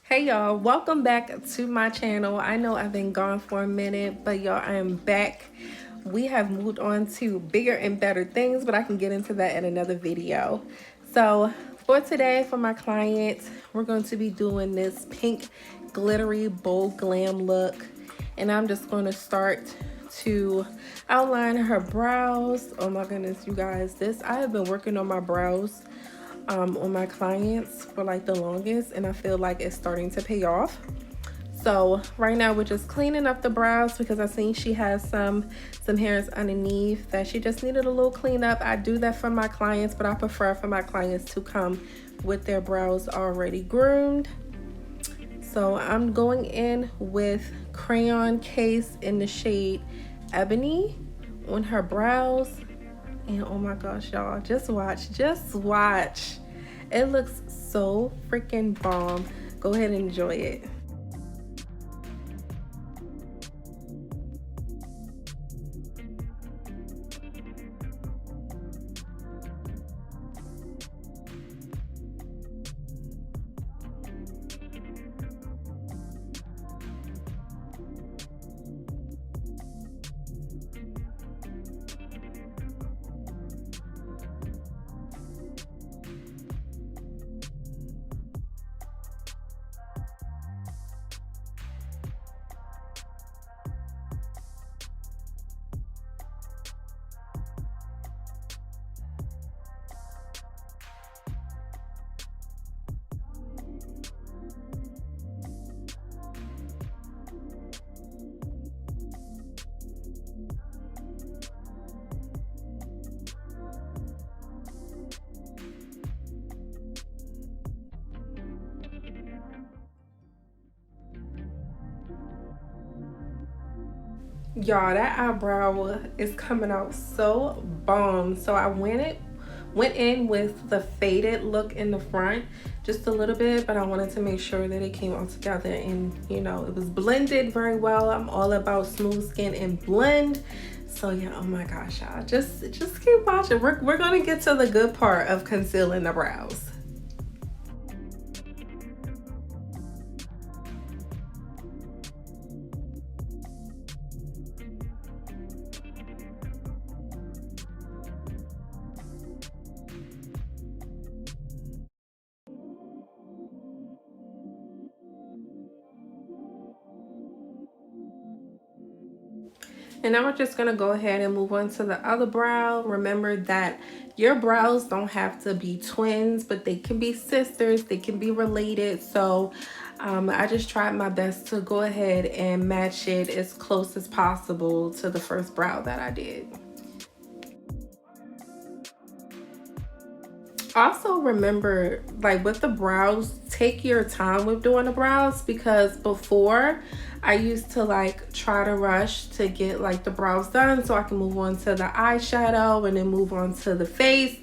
Hey y'all, welcome back to my channel. I know I've been gone for a minute, but y'all, I am back. We have moved on to bigger and better things, but I can get into that in another video. So for today, for my client, we're going to be doing this pink glittery bold glam look, and I'm just going to start to outline her brows. Oh my goodness, you guys, I have been working on my brows on my clients for like the longest, and I feel like it's starting to pay off. So right now we're just cleaning up the brows because I think she has some hairs underneath that she just needed a little cleanup. I do that for my clients, but I prefer for my clients to come with their brows already groomed. So I'm going in with Crayon Case in the shade Ebony on her brows. And oh my gosh, y'all, just watch. It looks so freaking bomb. Go ahead and enjoy it. Y'all, that eyebrow is coming out so bomb. So I went in with the faded look in the front just a little bit, but I wanted to make sure that it came all together and, you know, it was blended very well. I'm all about smooth skin and blend. So yeah, oh my gosh, y'all, just keep watching. We're gonna get to the good part of concealing the brows. And now we're just gonna go ahead and move on to the other brow. Remember that your brows don't have to be twins, but they can be sisters, they can be related. So I just tried my best to go ahead and match it as close as possible to the first brow that I did. Also remember, like with the brows, take your time with doing the brows, because before I used to like try to rush to get like the brows done so I can move on to the eyeshadow and then move on to the face.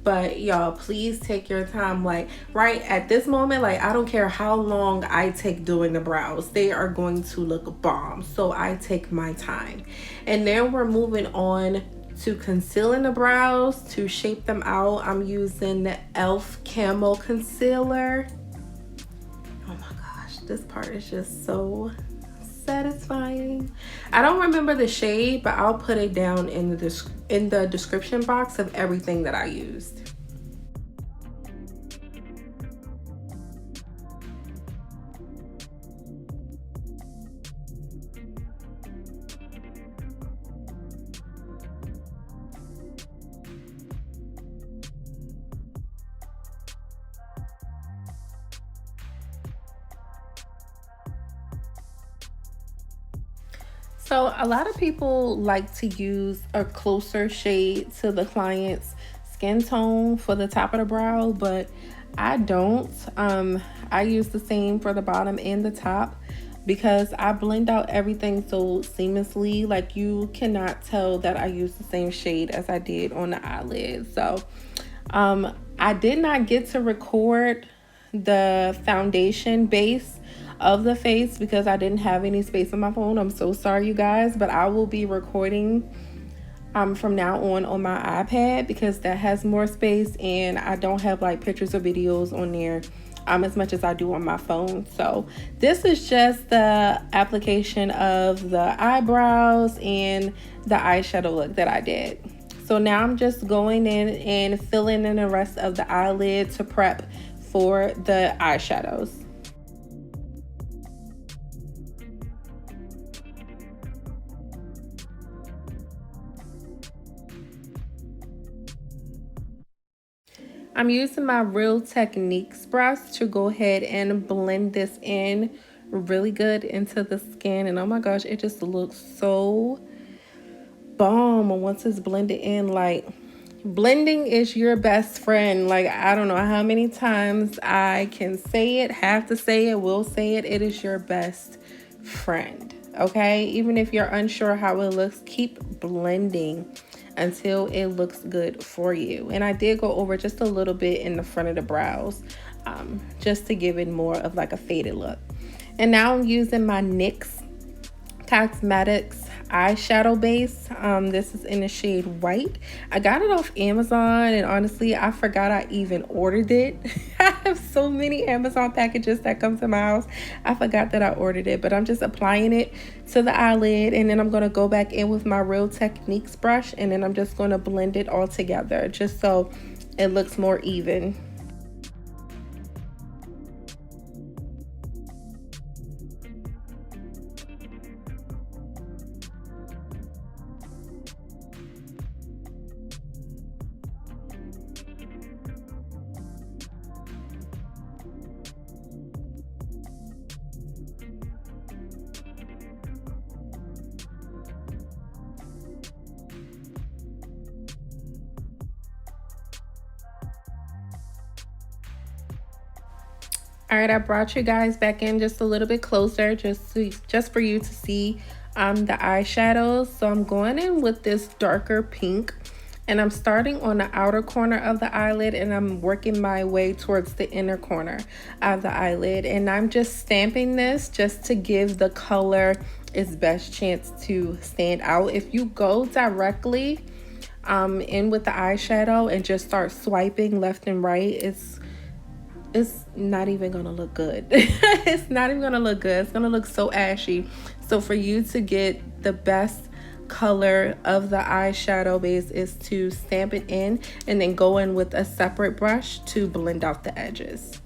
But y'all, please take your time. Like right at this moment, like I don't care how long I take doing the brows, they are going to look bomb. So I take my time. And then we're moving on to concealing the brows. To shape them out, I'm using the e.l.f. Camo Concealor. Oh my gosh, this part is just so satisfying. I don't remember the shade, but I'll put it down in the description box of everything that I used. So a lot of people like to use a closer shade to the client's skin tone for the top of the brow, but I don't. I use the same for the bottom and the top because I blend out everything so seamlessly. Like you cannot tell that I use the same shade as I did on the eyelid. So I did not get to record the foundation base of the face because I didn't have any space on my phone. I'm so sorry, you guys, but I will be recording from now on my iPad because that has more space, and I don't have like pictures or videos on there as much as I do on my phone. So this is just the application of the eyebrows and the eyeshadow look that I did. So now I'm just going in and filling in the rest of the eyelid to prep for the eyeshadows. I'm using my Real Techniques brush to go ahead and blend this in really good into the skin. And oh my gosh, it just looks so bomb once it's blended in. Like, blending is your best friend. Like, I don't know how many times I can say it, have to say it, will say it. It is your best friend, okay? Even if you're unsure how it looks, keep blending until it looks good for you. And I did go over just a little bit in the front of the brows, just to give it more of like a faded look. And now I'm using my NYX Cosmetics eyeshadow base. This is in the shade white. I got it off Amazon, and honestly, I forgot I even ordered it. I have so many Amazon packages that come to my house. I forgot that I ordered it, but I'm just applying it to the eyelid, and then I'm going to go back in with my Real Techniques brush, and then I'm just going to blend it all together just so it looks more even. All right, I brought you guys back in just a little bit closer, just for you to see the eyeshadows. So I'm going in with this darker pink, and I'm starting on the outer corner of the eyelid, and I'm working my way towards the inner corner of the eyelid. And I'm just stamping this just to give the color its best chance to stand out. If you go directly in with the eyeshadow and just start swiping left and right, it's not even gonna look good. It's not even gonna look good. It's gonna look so ashy. So for you to get the best color of the eyeshadow base is to stamp it in and then go in with a separate brush to blend out the edges.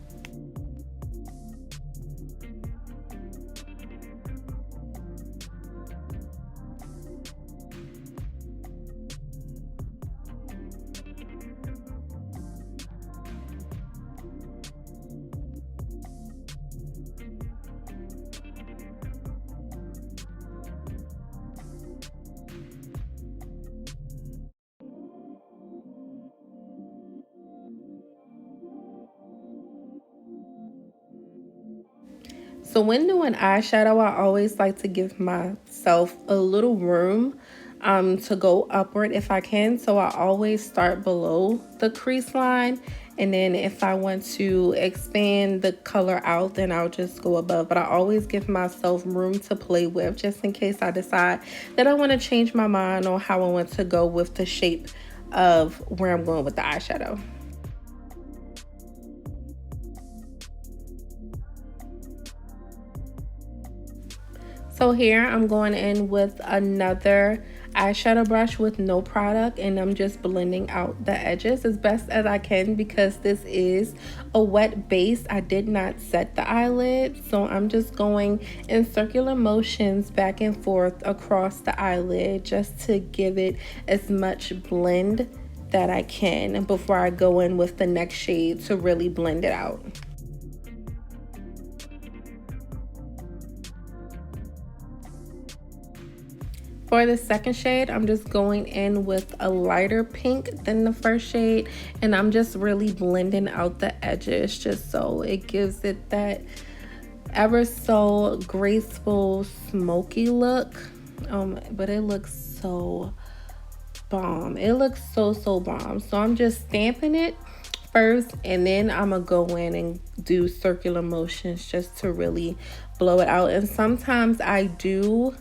So when doing eyeshadow, I always like to give myself a little room to go upward if I can. So I always start below the crease line, and then if I want to expand the color out, then I'll just go above. But I always give myself room to play with, just in case I decide that I want to change my mind on how I want to go with the shape of where I'm going with the eyeshadow. So here I'm going in with another eyeshadow brush with no product, and I'm just blending out the edges as best as I can because this is a wet base. I did not set the eyelid, so I'm just going in circular motions back and forth across the eyelid just to give it as much blend that I can before I go in with the next shade to really blend it out. For the second shade, I'm just going in with a lighter pink than the first shade, and I'm just really blending out the edges just so it gives it that ever so graceful smoky look. But it looks so bomb. It looks so bomb. So I'm just stamping it first, and then I'm gonna go in and do circular motions just to really blow it out. And sometimes I do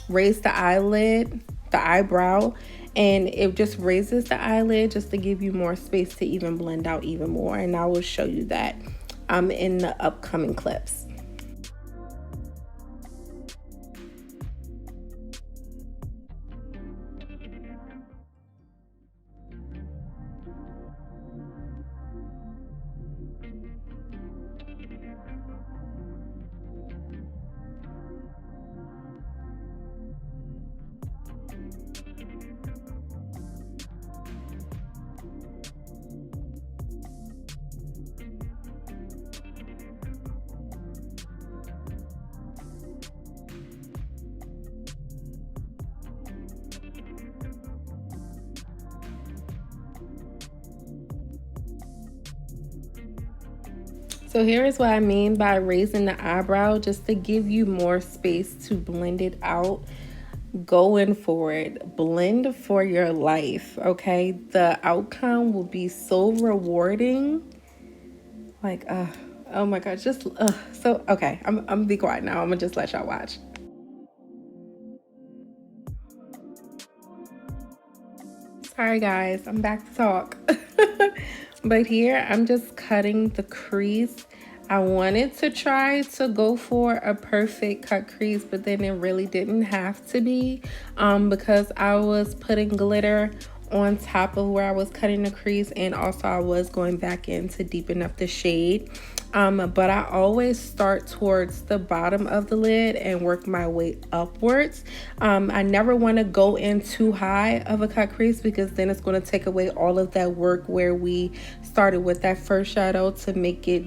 raise the eyelid, the eyebrow, and it just raises the eyelid just to give you more space to even blend out even more. And I will show you that in the upcoming clips. So here is what I mean by raising the eyebrow, just to give you more space to blend it out. Going for it, blend for your life, okay? The outcome will be so rewarding. Like, oh my god, just so okay. I'm gonna be quiet now. I'm gonna just let y'all watch. Sorry guys, I'm back to talk. But here I'm just cutting the crease. I wanted to try to go for a perfect cut crease, but then it really didn't have to be, because I was putting glitter on top of where I was cutting the crease, and also I was going back in to deepen up the shade. But I always start towards the bottom of the lid and work my way upwards. I never want to go in too high of a cut crease, because then it's going to take away all of that work where we started with that first shadow to make it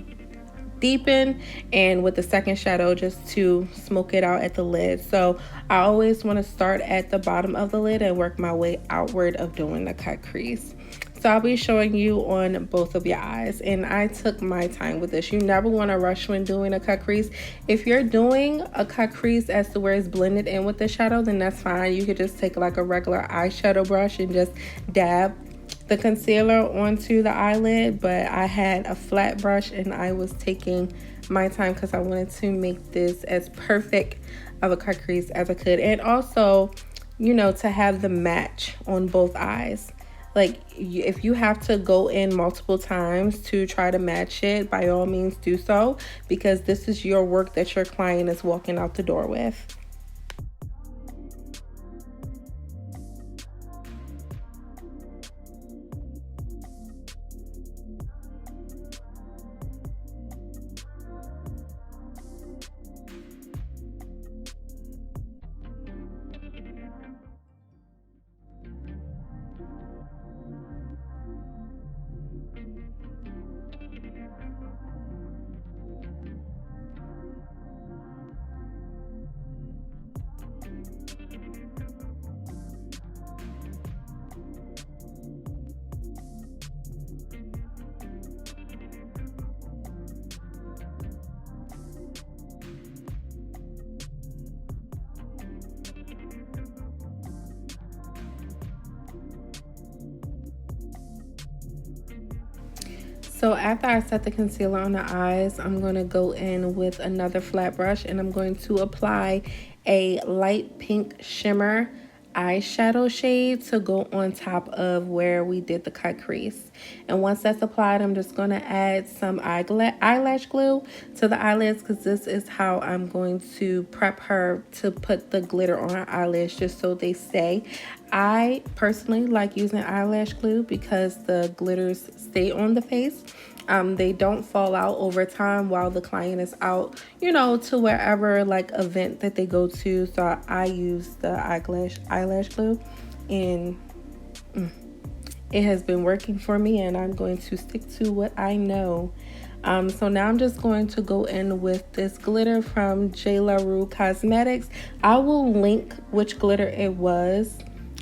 deepen, and with the second shadow just to smoke it out at the lid. So I always want to start at the bottom of the lid and work my way outward of doing the cut crease. So I'll be showing you on both of your eyes, and I took my time with this. You never want to rush when doing a cut crease. If you're doing a cut crease as to where it's blended in with the shadow, then that's fine. You could just take like a regular eyeshadow brush and just dab the concealer onto the eyelid, but I had a flat brush and I was taking my time because I wanted to make this as perfect of a cut crease as I could, and also, you know, to have the match on both eyes. Like, if you have to go in multiple times to try to match it, by all means do so, because this is your work that your client is walking out the door with. So after I set the concealer on the eyes, I'm going to go in with another flat brush and I'm going to apply a light pink shimmer eyeshadow shade to go on top of where we did the cut crease. And once that's applied, I'm just going to add some eyelash glue to the eyelids, because this is how I'm going to prep her to put the glitter on her eyelids, just so they stay. I personally like using eyelash glue because the glitters stay on the face. They don't fall out over time while the client is out, you know, to wherever like event that they go to. So I use the eyelash glue, and it has been working for me, and I'm going to stick to what I know. So now I'm just going to go in with this glitter from Jlarue Cosmetics. I will link which glitter it was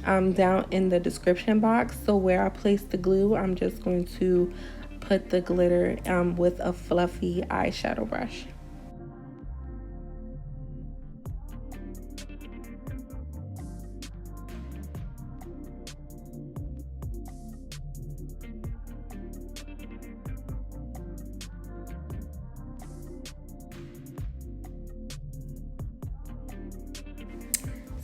down in the description box. So where I placed the glue, I'm just going to put the glitter with a fluffy eyeshadow brush.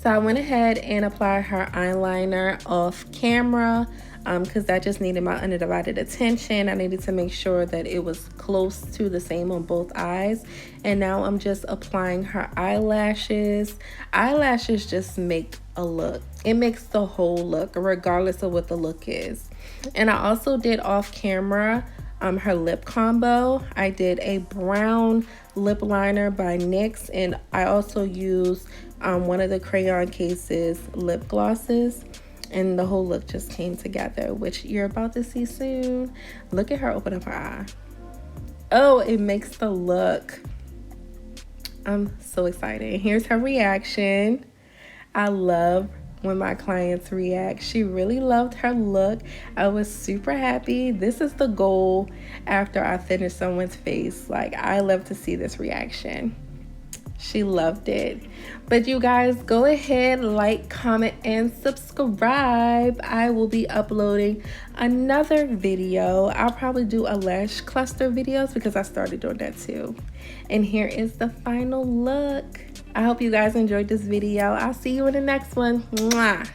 So I went ahead and applied her eyeliner off camera because that just needed my undivided attention. I needed to make sure that it was close to the same on both eyes. And now I'm just applying her eyelashes. Eyelashes just make a look. It makes the whole look, regardless of what the look is. And I also did off camera her lip combo. I did a brown lip liner by NYX, and I also used one of the Crayon Cases lip glosses, and the whole look just came together, which you're about to see soon. Look at her open up her eye. Oh, it makes the look. I'm so excited. Here's her reaction. I love when my clients react. She really loved her look. I was super happy. This is the goal after I finish someone's face. Like, I love to see this reaction. She loved it. But you guys, go ahead, like, comment, and subscribe. I will be uploading another video. I'll probably do a lash cluster videos because I started doing that too. And here is the final look. I hope you guys enjoyed this video. I'll see you in the next one. Mwah.